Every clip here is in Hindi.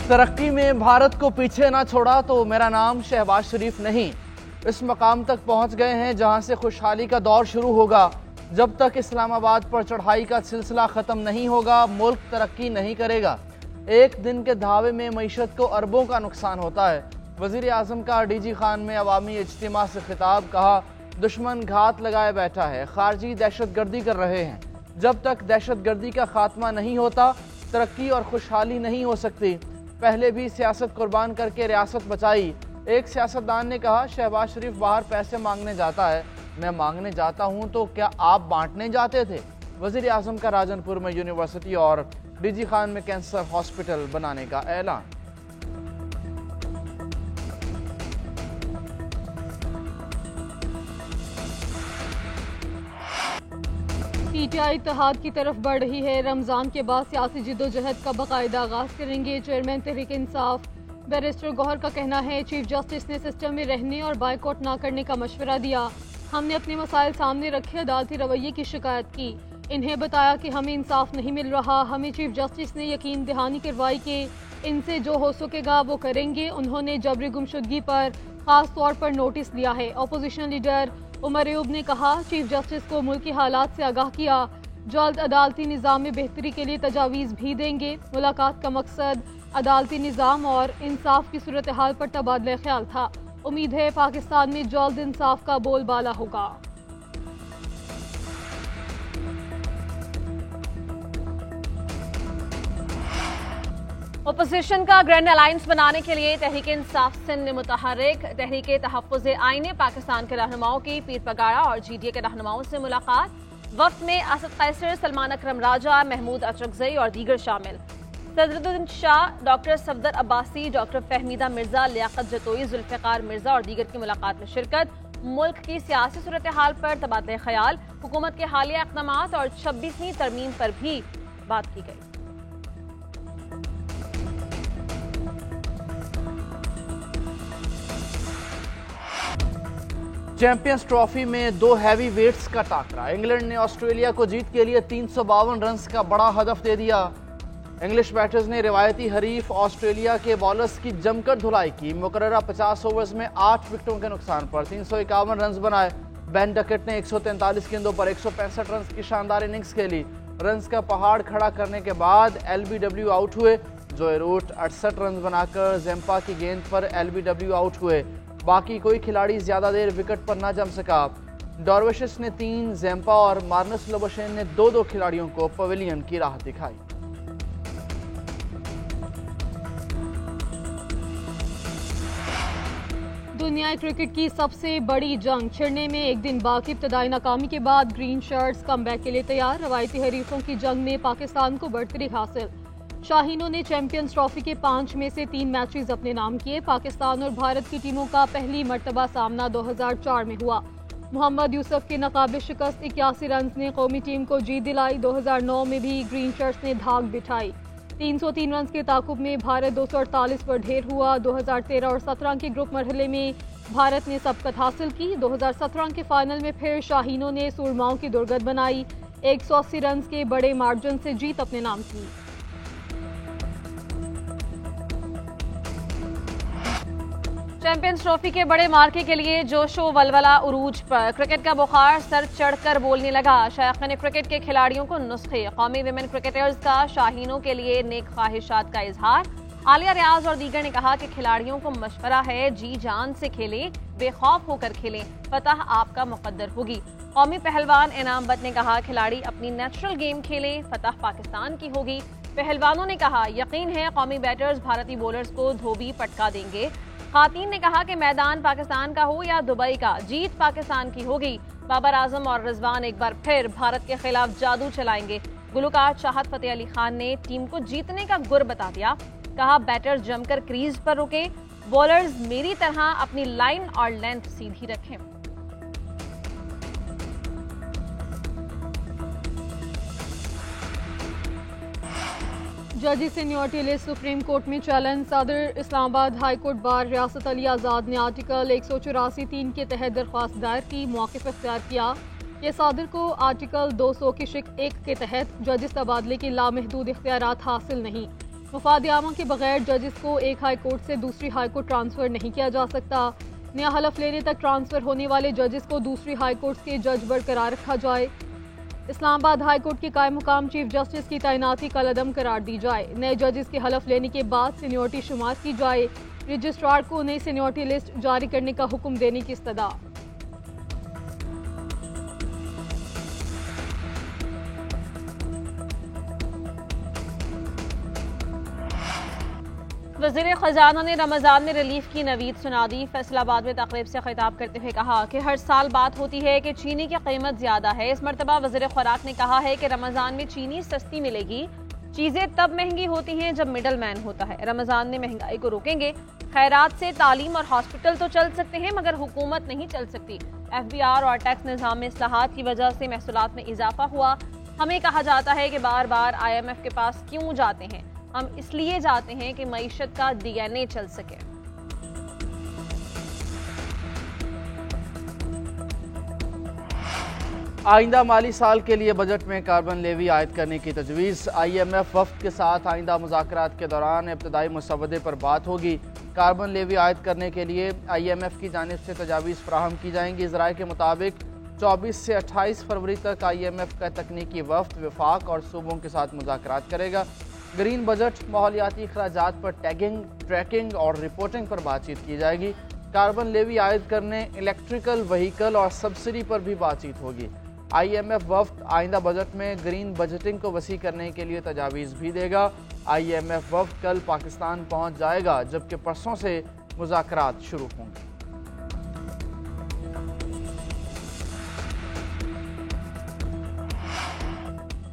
तरक्की में भारत को पीछे ना छोड़ा तो मेरा नाम शहबाज शरीफ नहीं। इस मकाम तक पहुंच गए हैं जहां से खुशहाली का दौर शुरू होगा। जब तक इस्लामाबाद पर चढ़ाई का सिलसिला ख़त्म नहीं होगा, मुल्क तरक्की नहीं करेगा। एक दिन के धावे में मईशत को अरबों का नुकसान होता है। वज़ीर आज़म का डीजी खान में अवामी इज्तिमा से खिताब, कहा दुश्मन घात लगाए बैठा है, खारजी दहशत गर्दी कर रहे हैं। जब तक दहशत गर्दी का खात्मा नहीं होता, तरक्की और खुशहाली नहीं हो सकती। पहले भी सियासत कुर्बान करके रियासत बचाई। एक सियासतदान ने कहा, शहबाज शरीफ बाहर पैसे मांगने जाता है, मैं मांगने जाता हूं तो क्या आप बांटने जाते थे? वज़ीर आज़म का राजनपुर में यूनिवर्सिटी और डीजी खान में कैंसर हॉस्पिटल बनाने का ऐलान। पीटीआई इत्तेहाद की तरफ बढ़ रही है। रमजान के बाद सियासी जिद्दोजहद का बाकायदा आगाज करेंगे। चेयरमैन तहरीक इंसाफ बैरिस्टर गौहर का कहना है, चीफ जस्टिस ने सिस्टम में रहने और बाइकआउट ना करने का मशवरा दिया। हमने अपने मसाइल सामने रखे, अदालती रवैये की शिकायत की, इन्हें बताया कि हमें इंसाफ नहीं मिल रहा। हमें चीफ जस्टिस ने यकीन दहानी करवाई कि इनसे जो हो सकेगा वो करेंगे। उन्होंने जबरी गुमशुदगी पर खास तौर पर नोटिस दिया है। अपोजिशन लीडर उमर अयूब ने कहा, चीफ जस्टिस को मुल्क की हालात से आगाह किया, जल्द अदालती निज़ाम में बेहतरी के लिए तजावीज़ भी देंगे। मुलाकात का मकसद अदालती निज़ाम और इंसाफ की सूरत हाल पर तबादला ख्याल था। उम्मीद है पाकिस्तान में जल्द इंसाफ का बोलबाला होगा। ओपोजिशन का ग्रैंड अलायंस बनाने के लिए तहरीक इंसाफ सिंध ने मुतहर्रिक तहरीक तहफ़्फ़ुज़ आईने पाकिस्तान के रहनुमाओं की पीर पगाड़ा और GDA के रहनुमाओं से मुलाकात। वक्त में असद कैसर, सलमान अकरम राजा, महमूद अचरकज़ई और दीगर शामिल। सदरुद्दीन शाह, डॉक्टर सफदर अब्बासी, डॉक्टर फहमीदा मिर्जा, लियाकत जतोई, जुल्फ़िकार मिर्जा और दीगर की मुलाकात में शिरकत। मुल्क की सियासी सूरत हाल पर तबादला ख्याल, हुकूमत के हालिया इक़दामात और 26वीं तरमीम पर भी बात की गई। चैंपियंस ट्रॉफी में दो हैवी वेट्स का टाकरा। इंग्लैंड ने ऑस्ट्रेलिया को जीत के लिए 352 रन का बड़ा हदफ दे दिया। इंग्लिश बैटर्स ने रिवायती हरीफ ऑस्ट्रेलिया के बॉलर्स की जमकर धुलाई की। मुकर्ररा 50 ओवर्स में 8 विकेटों के नुकसान पर 351 रन बनाए। बेन डकेट ने 143 गेंदों पर 165 रन की शानदार इनिंग्स खेली। रन का पहाड़ खड़ा करने के बाद LBW आउट हुए। जोए रूट 68 रन बनाकर ज़ेम्पा की गेंद पर LBW आउट हुए। बाकी कोई खिलाड़ी ज्यादा देर विकेट पर न जम सका। डॉर्विशिस ने 3, ज़ेम्पा और मार्नस लोबोशेन ने 2-2 खिलाड़ियों को पवेलियन की राह दिखाई। दुनिया क्रिकेट की सबसे बड़ी जंग छिड़ने में एक दिन बाकी। इब्तदाई नाकामी के बाद ग्रीन शर्ट्स कमबैक के लिए तैयार। रवायती हरीफों की जंग में पाकिस्तान को बढ़तरी हासिल। शाहीनों ने चैंपियंस ट्रॉफी के 5 में से 3 मैचेस अपने नाम किए। पाकिस्तान और भारत की टीमों का पहली मर्तबा सामना 2004 में हुआ। मोहम्मद यूसुफ के नाकाबिल शिकस्त 81 रन ने कौमी टीम को जीत दिलाई। 2009 में भी ग्रीन शर्ट्स ने धाक बिठाई। 303 रन के ताकुब में भारत 248 पर ढेर हुआ। 2013 और 17 के ग्रुप मरहले में भारत ने सबकत हासिल की। 2017 के फाइनल में फिर शाहीनों ने सुरमाओं की दुर्गत बनाई। 180 रन के बड़े मार्जिन से जीत अपने नाम की। चैंपियंस ट्रॉफी के बड़े मार्के के लिए जोशो वलवला उरूज पर। क्रिकेट का बुखार सर चढ़कर बोलने लगा। शायकीन क्रिकेट के खिलाड़ियों को नुस्खे। कौमी विमेन क्रिकेटर्स का शाहीनों के लिए नेक ख्वाहिशात का इजहार। आलिया रियाज और दीगर ने कहा कि खिलाड़ियों को मशवरा है, जी जान से खेलें, बेखौफ होकर खेलें, फतह आपका मुकद्दर होगी। कौमी पहलवान इनाम बट ने कहा, खिलाड़ी अपनी नेचुरल गेम खेलें, फतह पाकिस्तान की होगी। पहलवानों ने कहा, यकीन है कौमी बैटर्स भारतीय बॉलर्स को धोबी पटका देंगे। खातीन ने कहा कि मैदान पाकिस्तान का हो या दुबई का, जीत पाकिस्तान की होगी। बाबर आजम और रिजवान एक बार फिर भारत के खिलाफ जादू चलाएंगे। गुलकार चाहत फतेह अली खान ने टीम को जीतने का गुर बता दिया। कहा, बैटर्स जमकर क्रीज पर रुके, बॉलर्स मेरी तरह अपनी लाइन और लेंथ सीधी रखें। जजी सीनियरिटी लिस्ट सुप्रीम कोर्ट में चैलेंज। सदर इस्लामाबाद हाई कोर्ट बार रियासत अली आज़ाद ने आर्टिकल 184(3) के तहत दरख्वास्त दायर की, मौक़िफ़ इख्तियार किया कि सदर को आर्टिकल 200 की शिक 1 के तहत जजिस तबादले के लामहदूद इख्तियारात हासिल नहीं। मफाद आमा के बगैर जजेस को एक हाई कोर्ट से दूसरी हाई कोर्ट ट्रांसफर नहीं किया जा सकता। नया हलफ लेने तक ट्रांसफर होने वाले जजेस को दूसरी हाई कोर्ट के जज बरकरार रखा जाए। इस्लामाबाद हाई कोर्ट के कायम मुकाम चीफ जस्टिस की तैनाती कलअदम करार दी जाए। नए जजेस के हलफ लेने के बाद सीनियरिटी शुमार की जाए। रजिस्ट्रार को नई सीनियरिटी लिस्ट जारी करने का हुक्म देने की इस्तदा। वज़ीर ख़ज़ाना ने रमज़ान में रिलीफ की नवीद सुना दी। फैसलाबाद में तकरीब से खिताब करते हुए कहा कि हर साल बात होती है कि चीनी की कीमत ज़्यादा है। इस मरतबा वज़ीर खुराक ने कहा है कि रमज़ान में चीनी सस्ती मिलेगी। चीज़ें तब महंगी होती हैं जब मिडल मैन होता है। रमज़ान में महंगाई को रोकेंगे। खैरात से तालीम और हॉस्पिटल तो चल सकते हैं मगर हुकूमत नहीं चल सकती। FBR और टैक्स निज़ाम में इस्लाहात की वजह से महसूलात में इजाफा हुआ। हमें कहा जाता है कि बार बार IMF के पास क्यों जाते हैं। हम इसलिए जाते हैं कि मईशत का DNA चल सके। आइंदा माली साल के लिए बजट में कार्बन लेवी आयद करने की तजवीज़। IMF वफ्द के साथ आइंदा मुज़ाकरात के दौरान इब्तदाई मुसवदे पर बात होगी। कार्बन लेवी आयद करने के लिए IMF की जानिब से तजावीज़ फराहम की जाएंगी। ज़राए के मुताबिक 24 से 28 फरवरी तक IMF का तकनीकी वफ्द वफाक और सूबों के साथ मुज़ाकरात करेगा। ग्रीन बजट, माहौलियाती अखराजात पर टैगिंग, ट्रैकिंग और रिपोर्टिंग पर बातचीत की जाएगी। कार्बन लेवी आयद करने, इलेक्ट्रिकल व्हीकल और सब्सिडी पर भी बातचीत होगी। IMF वफ्द आइंदा बजट में ग्रीन बजटिंग को वसी करने के लिए तजावीज़ भी देगा। IMF वफ्द कल पाकिस्तान पहुंच जाएगा जबकि परसों से मुज़ाकरात शुरू होंगे।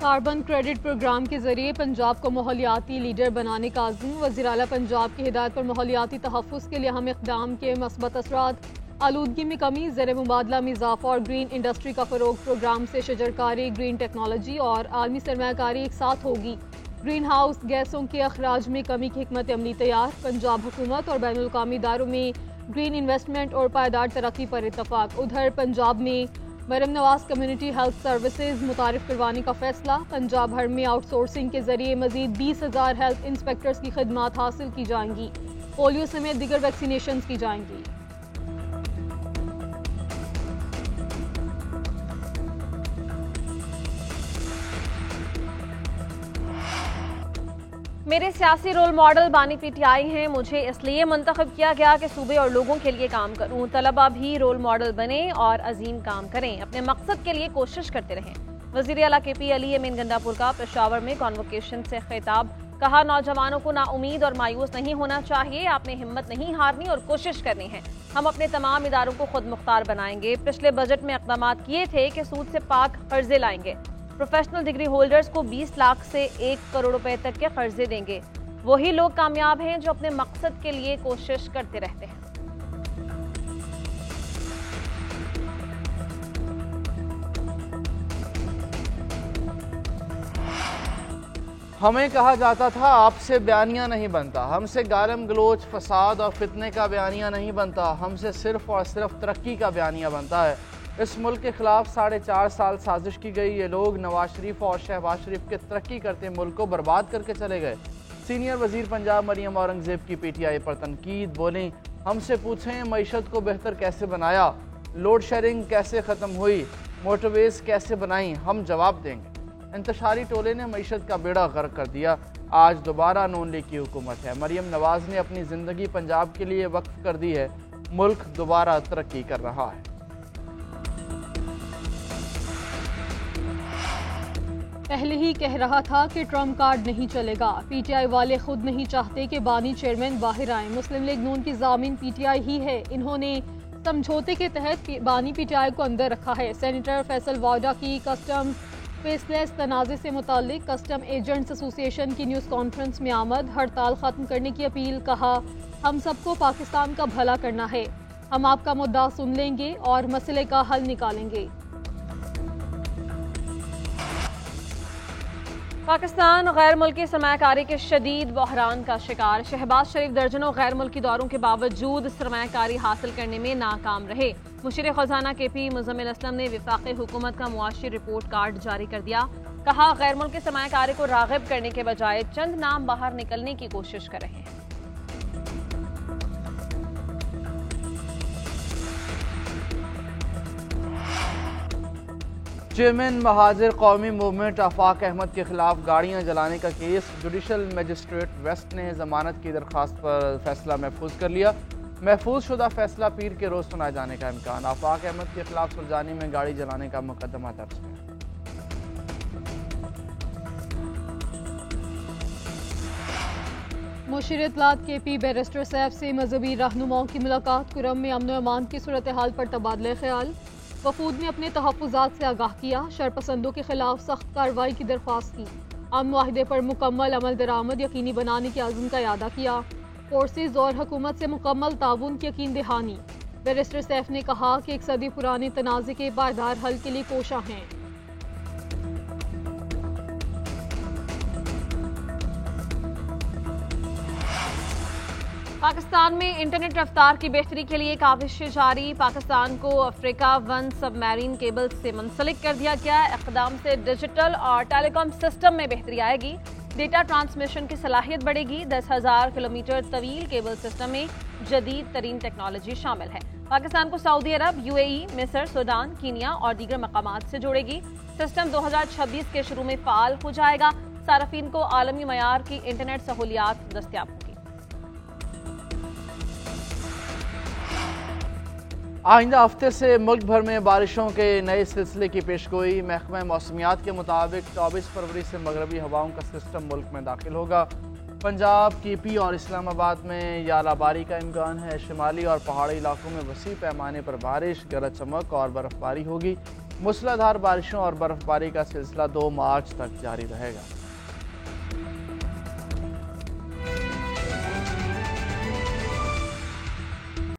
कार्बन क्रेडिट प्रोग्राम के जरिए पंजाब को माहौलियाती लीडर बनाने का अज़्म। वज़ीर आला पंजाब की हिदायत पर माहौलियाती तहफ़्फ़ुज़ के लिए अहम इक़दाम के मस्बत असरात, आलूदगी में कमी, ज़र मुबादला में इज़ाफ़ा और ग्रीन इंडस्ट्री का फ़रोग़। प्रोग्राम से शजरकारी, ग्रीन टेक्नोलॉजी और आलमी सरमायाकारी एक साथ होगी। ग्रीन हाउस गैसों के अखराज में कमी की हिकमत अमली तैयार। पंजाब हुकूमत और बैनुल अक़वामी इदारों में ग्रीन इन्वेस्टमेंट और पायदार तरक्की पर इत्तफ़ाक़। उधर पंजाब में मरम नवाज कम्युनिटी हेल्थ सर्विसेज मुतारिफ करवाने का फैसला। पंजाब भर में आउटसोर्सिंग के जरिए मजीद 20,000 हेल्थ इंस्पेक्टर्स की खिदमात हासिल की जाएंगी। पोलियो समेत दीगर वैक्सीनेशन की जाएंगी। मेरे सियासी रोल मॉडल बानी PTI हैं। मुझे इसलिए मुंतखब किया गया कि सूबे और लोगों के लिए काम करूं। तलबा भी रोल मॉडल बने और अजीम काम करें, अपने मकसद के लिए कोशिश करते रहें। वज़ीर आला KP अली अमीन गंडापुर का पेशावर में कॉन्वोकेशन से खिताब। कहा, नौजवानों को नाउमीद और मायूस नहीं होना चाहिए। आपने हिम्मत नहीं हारनी और कोशिश करनी है। हम अपने तमाम इदारों को खुद मुख्तार बनाएंगे। पिछले बजट में इक़दाम किए थे कि सूद से पाक कर्जे लाएंगे। प्रोफेशनल डिग्री होल्डर्स को 20 लाख से 1 करोड़ रुपए तक के कर्जे देंगे। वही लोग कामयाब हैं जो अपने मकसद के लिए कोशिश करते रहते हैं। हमें कहा जाता था आपसे बयानिया नहीं बनता, हमसे गालम गलोच, फसाद और फितने का बयानिया नहीं बनता, हमसे सिर्फ और सिर्फ तरक्की का बयानिया बनता है। इस मुल्क के खिलाफ 4.5 साल साजिश की गई। ये लोग नवाज शरीफ और शहबाज शरीफ के तरक्की करते मुल्क को बर्बाद करके चले गए। सीनियर वजीर पंजाब मरियम औरंगजेब की PTI पर तनकीद। बोली, हमसे पूछें मईशत को बेहतर कैसे बनाया, लोड शेयरिंग कैसे ख़त्म हुई, मोटरवेज कैसे बनाई, हम जवाब देंगे। इंतशारी टोले ने मईशत का बेड़ा गर्क कर दिया। आज दोबारा नून लीग की हुकूमत है। मरियम नवाज ने अपनी ज़िंदगी पंजाब के लिए वक्फ कर दी है। मुल्क दोबारा तरक्की कर रहा है। पहले ही कह रहा था कि ट्रम्प कार्ड नहीं चलेगा। PTI वाले खुद नहीं चाहते कि बानी चेयरमैन बाहर आए। मुस्लिम लीग नून की ज़ामीन PTI ही है। इन्होंने समझौते के तहत बानी PTI को अंदर रखा है। सेनेटर फैसल वाडा की कस्टम फेसलेस तनाज़े से मुताल्लिक कस्टम एजेंट्स एसोसिएशन की न्यूज़ कॉन्फ्रेंस में आमद। हड़ताल ख़त्म करने की अपील। कहा, हम सबको पाकिस्तान का भला करना है। हम आपका मुद्दा सुन लेंगे और मसले का हल निकालेंगे। पाकिस्तान गैर मुल्की सरमायाकारी के शदीद बहरान का शिकार। शहबाज शरीफ दर्जनों गैर मुल्की दौरों के बावजूद सरमायाकारी हासिल करने में नाकाम रहे। मुशीर ख़जाना KP मुज़म्मिल असलम ने वफाक़ी हुकूमत का मुआशी रिपोर्ट कार्ड जारी कर दिया। कहा गैर मुल्की सरमायाकारी को राग़िब करने के बजाय चंद नाम बाहर निकलने की कोशिश कर रहे हैं। चेयरमैन महाजिर कौमी मूवमेंट आफाक अहमद के खिलाफ गाड़ियां जलाने का केस जुडिशल मजिस्ट्रेट वेस्ट ने जमानत की दरख्वास्त पर फैसला महफूज कर लिया। महफूज शुदा फैसला पीर के रोज सुनाए जाने का इम्कान। आफाक अहमद के खिलाफ सुलझानी में गाड़ी जलाने का मुकदमा दर्ज है। मुशीर इत्तलात KP बैरिस्टर सैफ से मजहबी रहनुमाओं की मुलाकात। कुरम में अमन व अमान की सूरत हाल पर तबादले ख्याल। वफूद ने अपने तहफ़्फ़ुज़ात से आगाह किया। शरपसंदों के खिलाफ सख्त कार्रवाई की दरख्वास्त की। अमन मुआहिदे पर मुकम्मल अमल दरामद यकीनी बनाने के आज़म का इरादा किया। फोर्सेज और हुकूमत से मुकम्मल ताउन की यकीन दहानी। बैरिस्टर सैफ ने कहा कि एक सदी पुराने तनाज़े के पायदार हल के लिए कोशा हैं। पाकिस्तान में इंटरनेट रफ्तार की बेहतरी के लिए काविशें जारी। पाकिस्तान को अफ्रीका 1 सबमरीन केबल से मुंसलिक कर दिया गया। इक़दाम से डिजिटल और टेलीकॉम सिस्टम में बेहतरी आएगी। डेटा ट्रांसमिशन की सलाहियत बढ़ेगी। 10,000 किलोमीटर तवील केबल सिस्टम में जदीद तरीन टेक्नोलॉजी शामिल है। पाकिस्तान को सऊदी अरब, UAE, मिस्र, सूडान, कीनिया और दीगर मकामात से जोड़ेगी। सिस्टम 2026 के शुरू में फ़ाल हो जाएगा। सार्फिन को आलमी मयार की इंटरनेट सहूलियात दस्तयाब होगी। आइंदा हफ्ते से मुल्क भर में बारिशों के नए सिलसिले की पेशगोई। महकमा मौसमियात के मुताबिक 24 फरवरी से मगरबी हवाओं का सिस्टम मुल्क में दाखिल होगा। पंजाब, KP और इस्लामाबाद में यालाबारी का इम्कान है। शिमाली और पहाड़ी इलाकों में वसी पैमाने पर बारिश, गरज चमक और बर्फबारी होगी। मूसलाधार बारिशों और बर्फबारी का सिलसिला 2 मार्च तक जारी रहेगा।